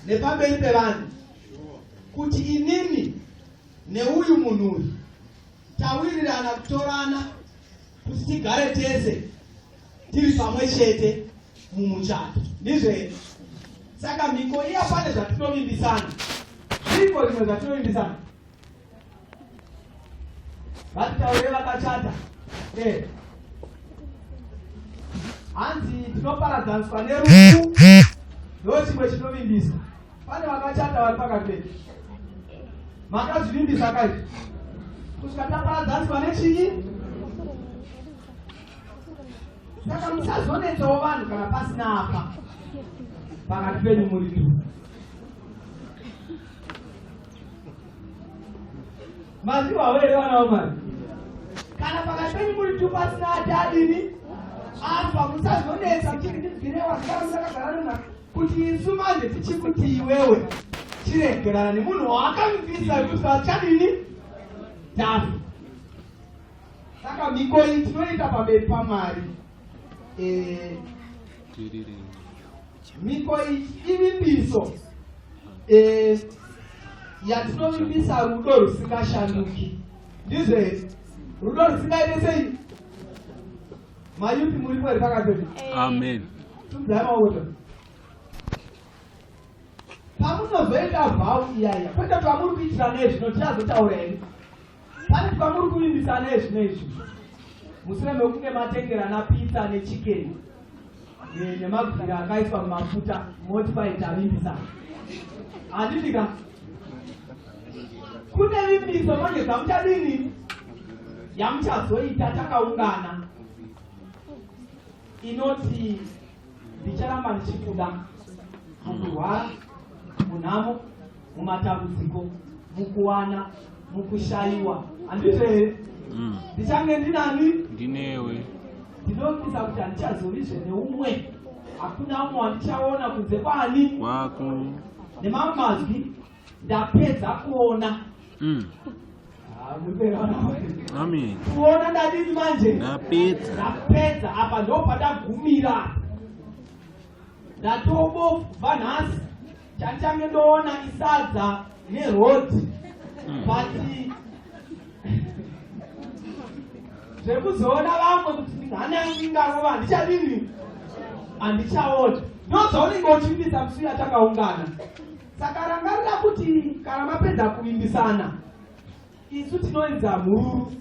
nepamberi pevanhu kuti inini neuyu munhu uyu tawirirana kutorana kuti tigare tese tiri pamwe chete mumuchato. Ndizvo here? Saka mhiko iya pane zvatinovimbisana. Zviko rimwe zvatinovimbisana. Vatitaure vakachata. Hanzi tinoparadzaniswa nerufu. Ndo chimwe chinovimbisa. Pane vakachata vari pakati pedu. Makazvivimbisa kaizvi. Kusvika taparadzaniswa nechinyi? Saka musazonetsawo vanhu kana pasina apa pakati penyu muri tu. Maziwa here vana vaMwari. Kana pakati penyu muri tu pasina atadini apa musazonetsa muchigireva zvakamuzakagara nuna kuti isu manje tichikuti iwewe chiregerana nemunhu waakavibvisa kuti vachadini tafu. Saka mhiko iyi tinoita pamberi paMwari. Mhiko iyi ivimbiso yatinovimbisa rudo rusingashanduki. Ndizvo here? Rudo rusingaite sei? Mayuti muripo here pakati? Amen. Tudzai maoko. Pamunozoita vhau iyaya kwete pamuri kuitira nezvino tichazotaura henyu. Pane pamuri kuvimbisa nezvi nezvi. Mushure mekunge matengerana pizza nechikeni nemagwira akaiswa mumafuta moti paitavimbisa. Handidika kune vimbiso manje dzamuchadini yamuchazoita takaungana inoti ndicharamba ndichikuda mukurwara, munhamo, mumatambudziko, mukuwana, mukushayiwa. Handizvo here? Ndichange ndinani? Ndinewe. Ndinombisa kuti handichazovizve neumwe. Hakuna umwe wandichaona kunze kwani kwako. Nemamwe mazwi ndapedza kuona. Amen. Kuona ndadini manje? Ndapedza. Ndapedza apa ndo padagumira. Ndatobofu vanhasi chandichange ndoona isadza nerodhi. But zvekuzoona vamwe kuti ndinganangingavo vandichadini handichaona. Ndozvaunenge uchivimbisa musi yatakaungana. Saka rangarira kuti kana mapedza kuvimbisana isu tinoedza mhururu.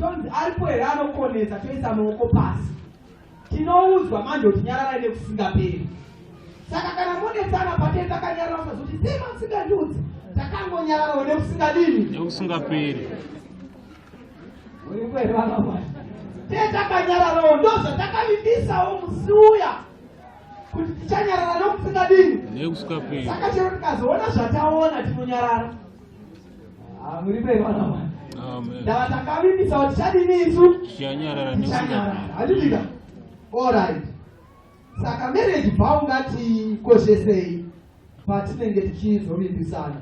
Tonzi aripo here anokonesa toisa maoko pasi. Tinoudzwa manje kuti nyararai nekusingaperi. Saka kana monetsana patei takanyarara usazoti sema musingandiudzi takangonyararawo nekusingadini nekusingaperi. Uripo here vana vaMwari. Takanyararawo ndozvatakavimbisawo musi uya kuti tichanyarara nokusingadini nekusingaperi. Saka chero tikazoona zvataona tinonyarara. Muripo here vana vaMwari. Amen. Ndava takavimbisa kuti tichadini isu tichanyarara nekusingaperi. Handidika? Alright. Saka marriage vow ngatikoshesei patinenge tichizovimbisana.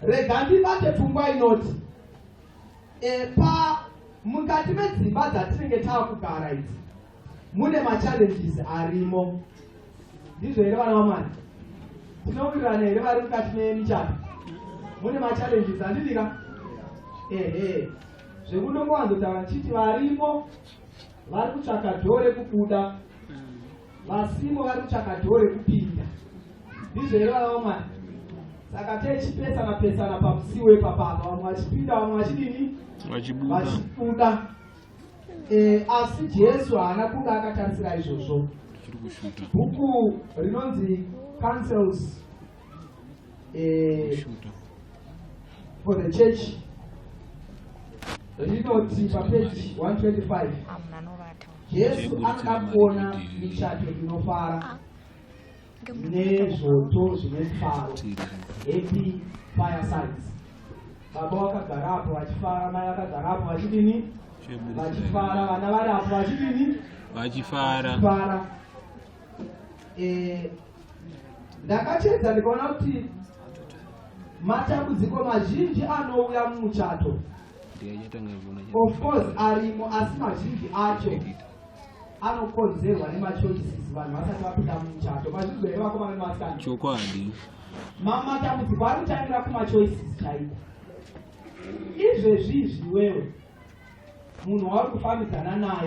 Rega ndibate pfungwa inoti mukati medzimba dzatinenge taakugara idzi mune machallenges arimo. Ndizvo here vana vaMwari? Tinowirirana here vari mukati memichato? Mune machallenges. Handidika? Zvekunongowanzotaura ndichiti varimo vari kutsvaka dhoo rekubuda, vasimo vari kutsvaka dhoo rekupinda. Ndizvo here vana vaMwari? Saka techipesana pamusiwo ipapapa, vamwe vachipinda vamwe vachidini vachibuda. Asi Jesu haana kunge akatarisira izvozvo. Bhuku rinonzi Counsels for the Church rinoti papeji 125 Jesu anoda kuona michato inofara nezvoto zvine mufaro, happy firesides. Baba vakagara apo vachifara, mai vakagara apo vachidini vachifara, vana vari apo vachidini vachifara. Ndakachedza ndikaona kuti matambudziko mazhinji anouya mumuchato of course arimo, asi mazhinji acho anokonzerwa nemachoices vanhu vasati vapinda mumuchato. Mazvizere vakomana nevasikana. Chokwadi. Matambudziko ari kutangira kumachoices chaiko. Izvezvizvi wewe munhu wauri kufambidzana naye